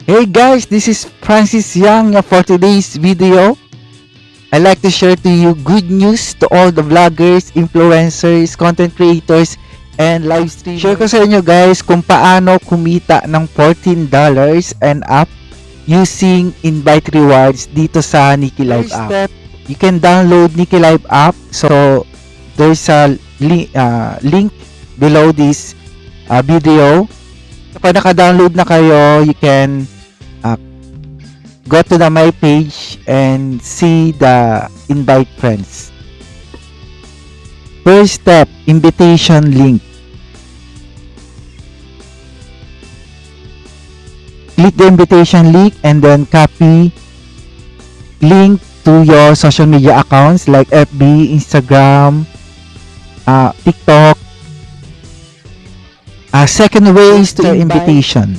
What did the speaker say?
Hey guys, this is Francis Yang for today's video. I like to share to you good news to all the vloggers, influencers, content creators, and live streamers. Share ko sa inyo guys kung paano kumita ng $14 and up using invite rewards dito sa Nikki Live app. Step, you can download Nikki Live app. So there's a link below this video. Kapag naka-download na kayo, you can go to the my page and see the invite friends. First step, invitation link. Click the invitation link and then copy link to your social media accounts like FB, Instagram, TikTok. Second way is to invitation.